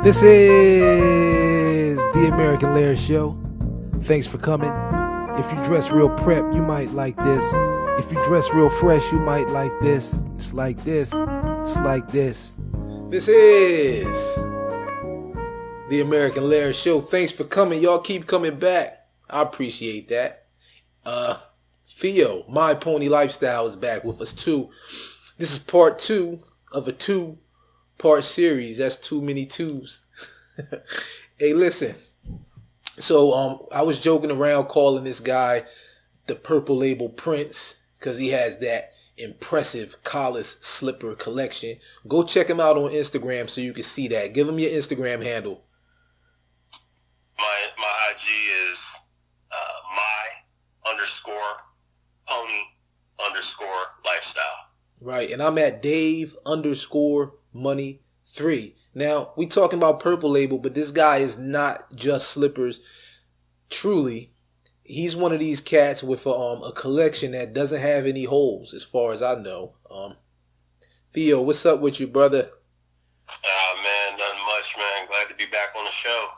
This is the American Lair Show. Thanks for coming. If you dress real prep, you might like this. If you dress real fresh, you might like this. It's like this. It's like this. This is the American Lair Show. Thanks for coming. Y'all keep coming back. I appreciate that. Theo, My Pony Lifestyle, is back with us too. This is part 2 of a 2-part series. That's too many twos. Hey, listen. So I was joking around calling this guy the Purple Label Prince because he has that impressive collarless slipper collection. Go check him out on Instagram so you can see that. Give him your Instagram handle. My IG is my_pony_lifestyle. Right, and I'm at Dave_money3. Now, we talking about Purple Label, but this guy is not just slippers. Truly, he's one of these cats with a collection that doesn't have any holes, as far as I know. Theo, what's up with you, brother? Man, nothing much, man. Glad to be back on the show.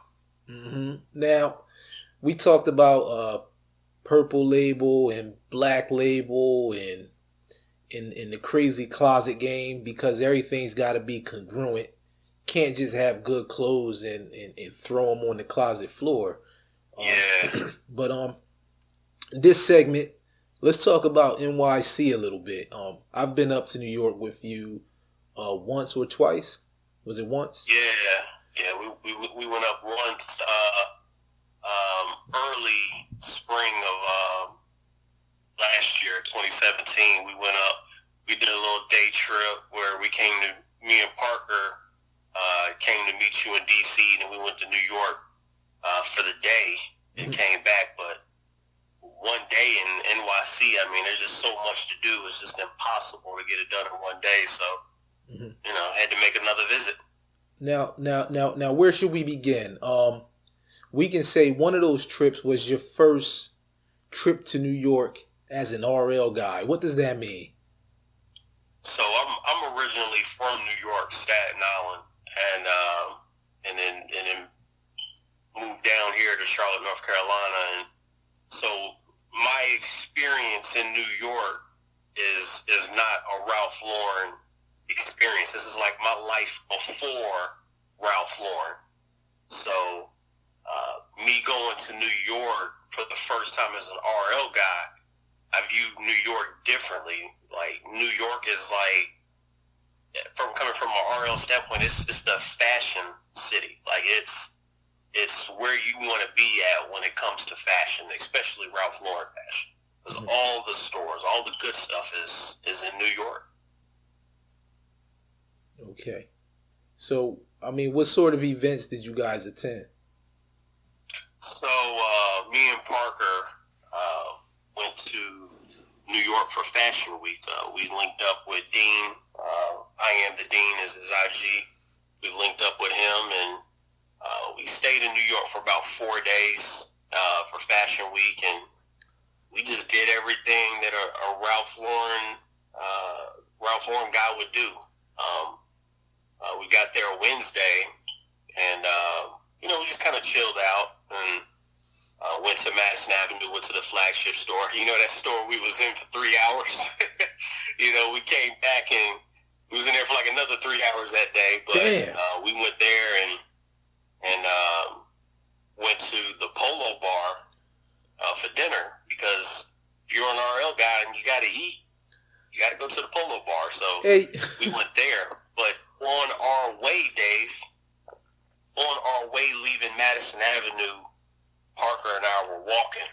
Mm-hmm. Now, we talked about Purple Label and Black Label and in the crazy closet game, because everything's got to be congruent. Can't just have good clothes and throw them on the closet floor. Yeah. But this segment, let's talk about NYC a little bit. I've been up to New York with you once or twice. Was it once? Yeah. We went up once early spring of last year, 2017. We went up. We did a little day trip where me and Parker came to meet you in D.C. and we went to New York for the day and came back. But one day in NYC, I mean, there's just so much to do. It's just impossible to get it done in one day. So, I had to make another visit. Now, where should we begin? We can say one of those trips was your first trip to New York as an RL guy. What does that mean? So I'm originally from New York, Staten Island, and then moved down here to Charlotte, North Carolina. And so my experience in New York is not a Ralph Lauren experience. This is like my life before Ralph Lauren. So me going to New York for the first time as an RL guy, I view New York differently. Like, New York is like, coming from an RL standpoint, it's the fashion city. Like, it's where you want to be at when it comes to fashion, especially Ralph Lauren fashion. Because all the stores, all the good stuff is in New York. Okay. So, I mean, what sort of events did you guys attend? So, me and Parker went to New York for Fashion Week. We linked up with Dean. I Am the Dean is his IG. We linked up with him, and we stayed in New York for about 4 days for Fashion Week, and we just did everything that a Ralph Lauren guy would do. We got there Wednesday, and we just kind of chilled out and went to Madison Avenue, went to the Flagship store. That store we was in for 3 hours. We came back and we was in there for like another 3 hours that day. But we went there and went to the Polo Bar for dinner, because if you're an RL guy and you got to eat, you got to go to the Polo Bar. So we went there. But on our way, leaving Madison Avenue, Parker and I were walking.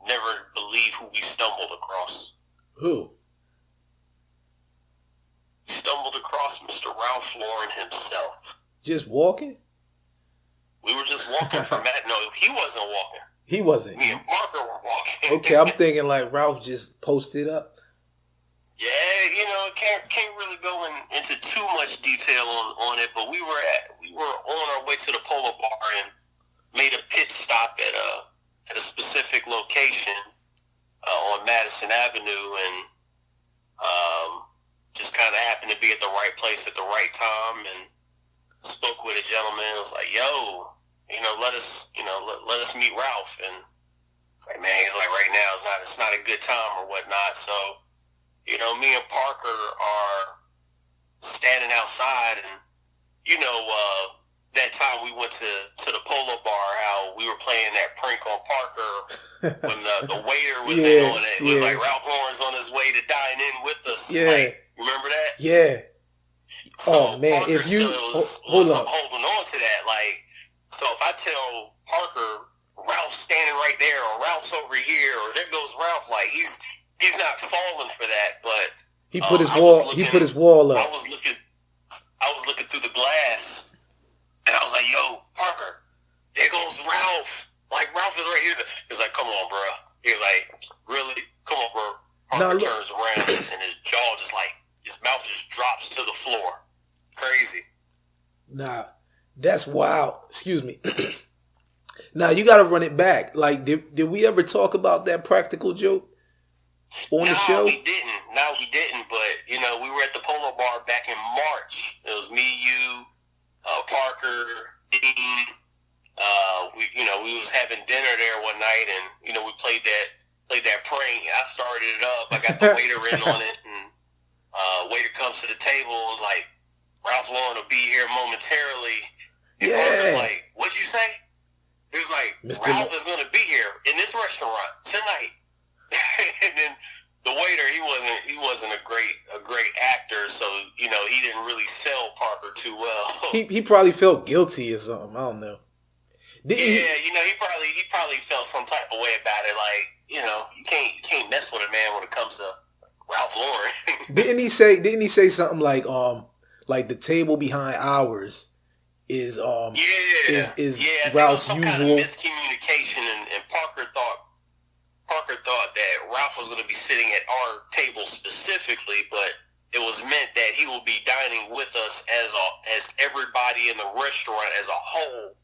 Never believe who we stumbled across. Who? We stumbled across Mr. Ralph Lauren himself. Just walking? We were just walking from that. No, he wasn't walking. He wasn't. Me and Parker were walking. Okay, I'm thinking like Ralph just posted up. Yeah, can't really go into too much detail on it, but we were on our way to the Polo Bar and made a pit stop at a specific location on Madison Avenue, and just kind of happened to be at the right place at the right time, and spoke with a gentleman. I was like, yo, let us meet Ralph. And it's like, man, he's like, right now it's not a good time or whatnot. So, me and Parker are standing outside, and that time we went to the Polo Bar, how we were playing that prank on Parker when the waiter was in on it. It was like Ralph Lauren's on his way to dine in with us. Yeah. Like, remember that? Yeah. So man, Parker if you was holding on to that. Like, so if I tell Parker Ralph's standing right there, or Ralph's over here, or there goes Ralph, like he's not falling for that. But he put his wall. He put his wall up. I was looking through the glass. And I was like, yo, Parker, there goes Ralph. Like, Ralph is right here. He's like, come on, bro. He was like, really? Come on, bro. Parker turns around, and his jaw just like, his mouth just drops to the floor. Crazy. Nah, that's wild. Excuse me. Now, you got to run it back. Like, did we ever talk about that practical joke on the show? No, we didn't. But, we were at the Polo Bar back in March. It was me, you, Parker, Dean, we was having dinner there one night, and we played that prank. I started it up. I got the waiter in on it, and waiter comes to the table and was like, Ralph Lauren will be here momentarily. And Parker's like, what'd you say? He was like, Ralph is going to be here in this restaurant tonight. And then the waiter, he wasn't a great actor, so he didn't really sell Parker too well. He probably felt guilty or something. I don't know. He probably felt some type of way about it. Like, you can't mess with a man when it comes to Ralph Lauren. Didn't he say something like the table behind ours is Ralph's some usual kind of miscommunication, and Parker thought that Ralph was going to be sitting at our table specifically, but it was meant that he will be dining with us as everybody in the restaurant as a whole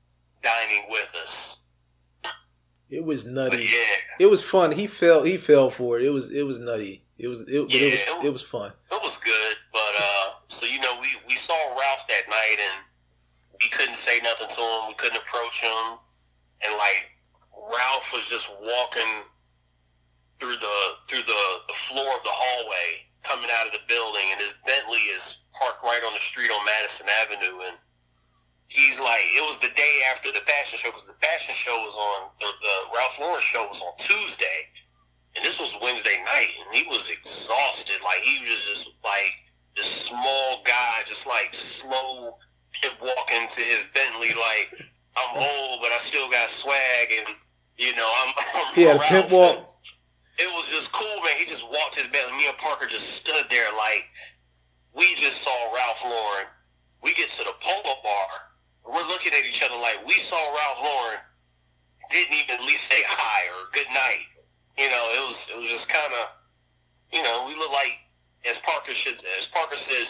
dining with us. It was nutty. But yeah, it was fun. He fell for it. It was nutty. It was fun. It was good, but so we saw Ralph that night, and we couldn't say nothing to him. We couldn't approach him, and like Ralph was just walking through the floor of the hallway coming out of the building, and his Bentley is parked right on the street on Madison Avenue, and he's like, it was the day after the fashion show, because the fashion show was on, the Ralph Lauren show was on Tuesday, and this was Wednesday night, and he was exhausted. Like, he was just like this small guy, just like slow pimp walking to his Bentley, like, I'm old, but I still got swag, and I'm yeah, Ralph, pimp walk. It was just cool, man. He just walked his Bentley. Me and Parker just stood there like, we just saw Ralph Lauren. We get to the Polo Bar, and we're looking at each other like, we saw Ralph Lauren, didn't even at least say hi or good night. It was just kind of, we look like, as Parker says,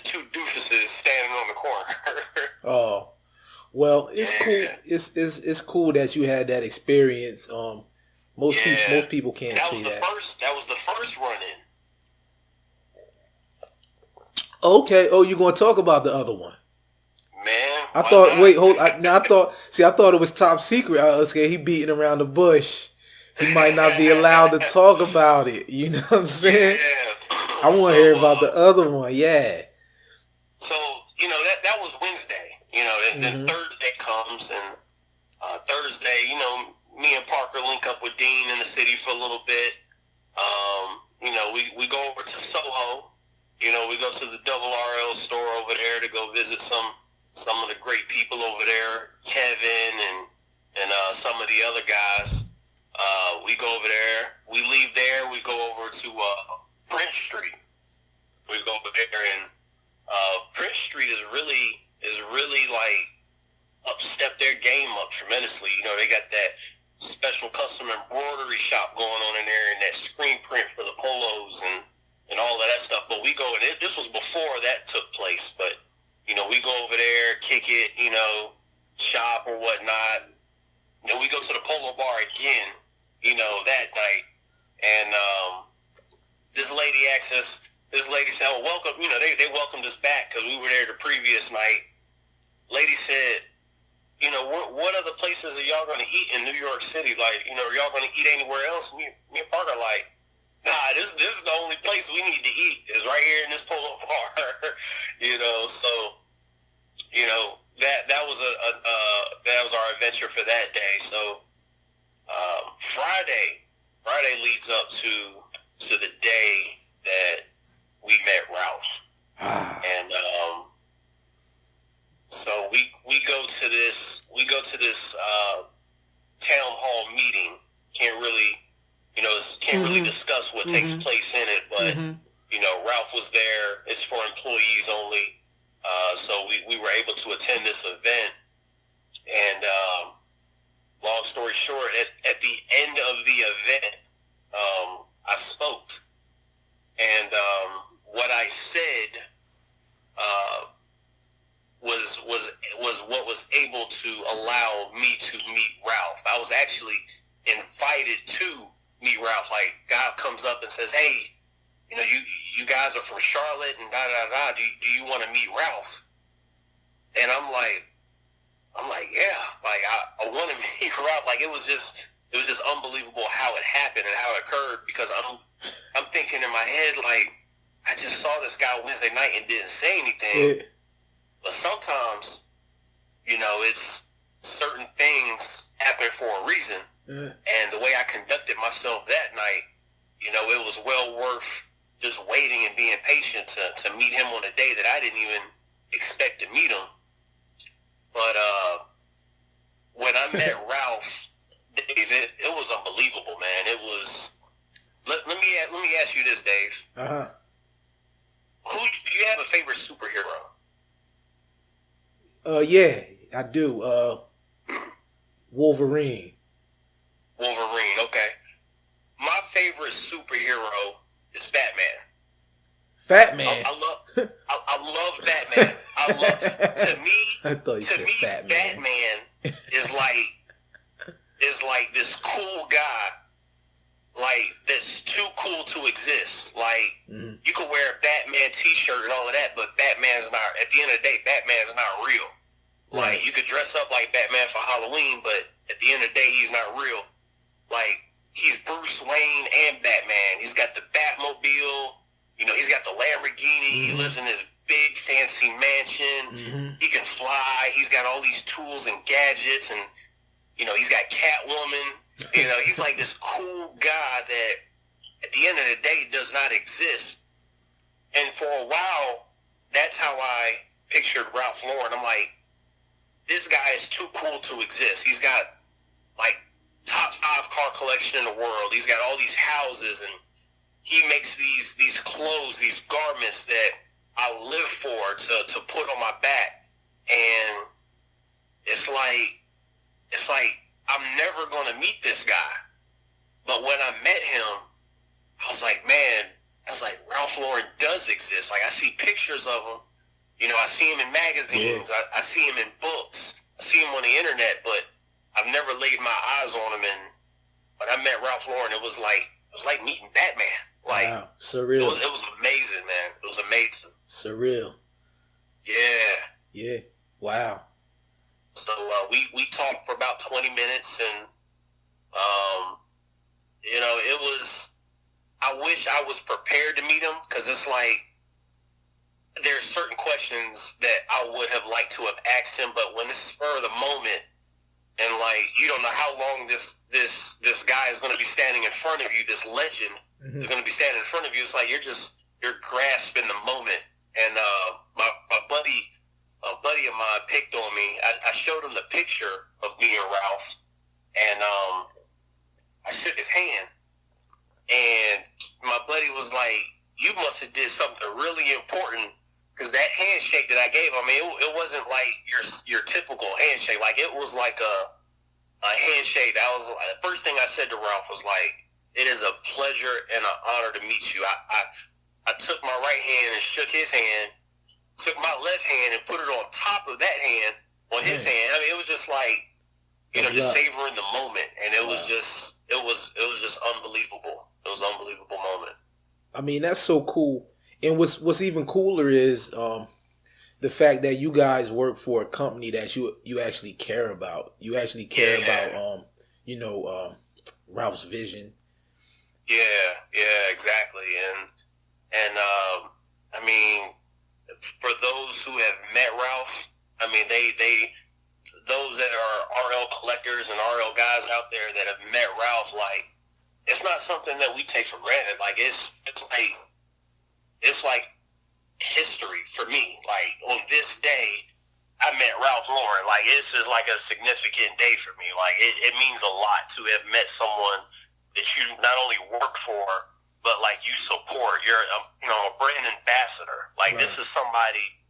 two doofuses standing on the corner. Oh, well, it's cool. It's cool that you had that experience. Most people can't see that. That was the first run-in. Okay. Oh, you're going to talk about the other one? Man, I thought. Not? Wait, hold. I thought it was top secret. I was scared he beating around the bush. He might not be allowed to talk about it. You know what I'm saying? Yeah. I want to hear about the other one. Yeah. So that was Wednesday. Then Thursday comes, and Thursday, me and Parker link up with Dean in the city for a little bit. We go over to Soho. We go to the Double RL store over there to go visit some of the great people over there, Kevin and some of the other guys. We go over there. We leave there. We go over to Prince Street. We go over there, and Prince Street is really like stepped their game up tremendously. They got that special custom embroidery shop going on in there, and that screen print for the polos and all of that stuff. But we go, and this was before that took place. But we go over there, kick it, shop or whatnot. Then we go to the Polo Bar again, that night, and this lady asks us, this lady said, "Oh, welcome." You know, they welcomed us back because we were there the previous night. Lady said, "You know, what other places are y'all going to eat in New York City? Like, you know, are y'all going to eat anywhere else?" Me and Parker like, "Nah, this is the only place we need to eat is right here in this Polo Bar." You know, so you know that was that was our adventure for that day. So Friday leads up to the day that we met Ralph, and so we go to this town hall meeting. Can't really really discuss what takes place in it, but you know, Ralph was there. It's for employees only, so we were able to attend this event. And long story short, at the end of the event, I spoke, and what I said was what was able to allow me to meet Ralph. I was actually invited to meet Ralph. Like, God comes up and says, "Hey, you know, you guys are from Charlotte and da da da. Do you want to meet Ralph?" And I'm like, yeah, like I want to meet Ralph. Like, it was just unbelievable how it happened and how it occurred, because I'm thinking in my head, like, I just saw this guy Wednesday night and didn't say anything. Yeah. But sometimes, you know, it's certain things happen for a reason. Yeah. And the way I conducted myself that night, you know, it was well worth just waiting and being patient to meet him on a day that I didn't even expect to meet him. But when I met Ralph, Dave, it was unbelievable, man. It was. Let me ask you this, Dave. Who do you have a favorite superhero? Yeah, I do. Wolverine. Wolverine, okay. My favorite superhero is Batman. Batman. I love Batman. To me, Batman is like this cool guy, like, that's too cool to exist. Like, you could wear a Batman t-shirt and all of that, but Batman's not, at the end of the day, Batman's not real. Right. Like, you could dress up like Batman for Halloween, but at the end of the day, he's not real. Like, he's Bruce Wayne and Batman. He's got the Batmobile, you know, he's got the Lamborghini, he lives in his big fancy mansion, he can fly, he's got all these tools and gadgets, and, you know, he's got Catwoman. You know, he's like this cool guy that at the end of the day does not exist. And for a while, that's how I pictured Ralph Lauren. I'm like, this guy is too cool to exist. He's got like top 5 car collection in the world. He's got all these houses, and he makes these clothes, these garments that I live for to put on my back. And it's like I'm never going to meet this guy. But when I met him, I was like, Ralph Lauren does exist. Like, I see pictures of him. You know, I see him in magazines. Yeah. I see him in books. I see him on the internet, but I've never laid my eyes on him. And when I met Ralph Lauren, it was like meeting Batman. Like, wow, surreal. It was amazing, man. It was amazing. Surreal. Yeah. Yeah. Wow. So we talked for about 20 minutes, and you know, it was. I wish I was prepared to meet him, because it's like there's certain questions that I would have liked to have asked him, but when it's spur of the moment, and like, you don't know how long this guy is going to be standing in front of you, this legend is going to be standing in front of you. It's like you're grasping the moment. And my buddy. A buddy of mine picked on me. I showed him the picture of me and Ralph, and I shook his hand, and my buddy was like, "You must have did something really important, because that handshake that I gave him, I mean, it wasn't like your typical handshake. Like, it was like a handshake. That was the first thing I said to Ralph was like, "It is a pleasure and an honor to meet you." I took my right hand and shook his hand. Took my left hand and put it on top of that hand on his hand. I mean, it was just like, you know, just savoring the moment, and it was just unbelievable. It was an unbelievable moment. I mean, that's so cool. And what's even cooler is the fact that you guys work for a company that you actually care about. You actually care about Ralph's vision. Yeah, exactly. And I mean, for those who have met Ralph, I mean, they those that are RL collectors and RL guys out there that have met Ralph, like, it's not something that we take for granted. Like, it's like history for me. Like, on this day, I met Ralph Luaren. Like, this is like a significant day for me. Like, it means a lot to have met someone that you not only work for, but like you support. You're a brand ambassador. Like, right. This is somebody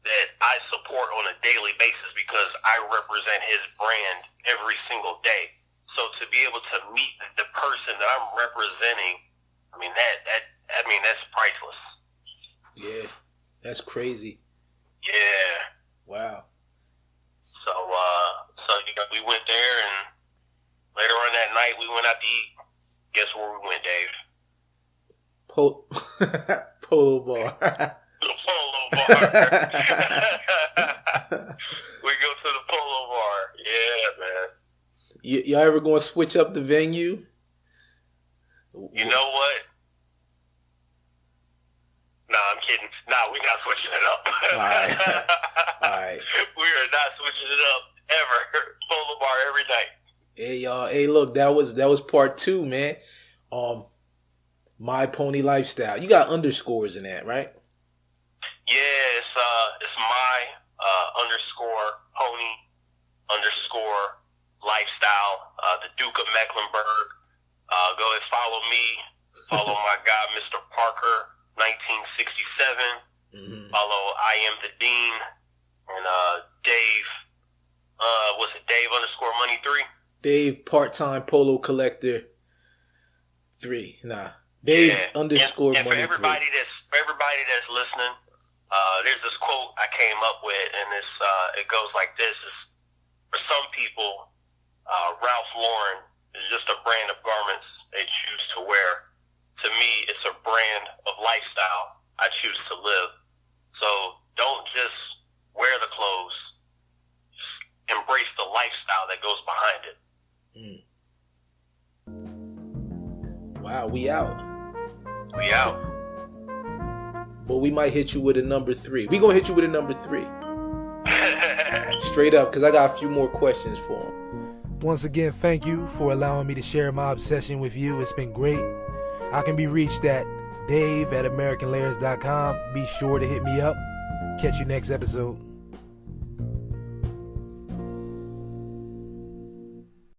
that I support on a daily basis because I represent his brand every single day. So to be able to meet the person that I'm representing, I mean, that's priceless. Yeah, that's crazy. Yeah. Wow. So we went there, and later on that night we went out to eat. Guess where we went, Dave? Polo Bar. The Polo Bar. We go to the Polo Bar. Yeah, man. Y'all ever going to switch up the venue? You know what? Nah, I'm kidding. Nah, we're not switching it up. All right. We are not switching it up ever. Polo Bar every night. Hey, y'all. Hey, look, that was part 2, man. My Pony Lifestyle. You got underscores in that, right? Yeah, it's my underscore pony underscore lifestyle. The Duke of Mecklenburg. Go ahead, follow me. Follow my guy, Mr. Parker, 1967. Mm-hmm. Follow I Am the Dean and Dave. Was it Dave underscore Money 3? Dave part-time polo collector 3. Dave underscore and Money 3. For everybody that's listening, there's this quote I came up with, and it goes like this: for some people, Ralph Lauren is just a brand of garments they choose to wear. To me, it's a brand of lifestyle I choose to live. So don't just wear the clothes, just embrace the lifestyle that goes behind it. Wow, we out. We out. But we might hit you with a number 3. We gonna hit you with a number 3. Straight up, because I got a few more questions for him. Once again, thank you for allowing me to share my obsession with you. It's been great. I can be reached at dave@americanlayers.com. Be sure to hit me up. Catch you next episode.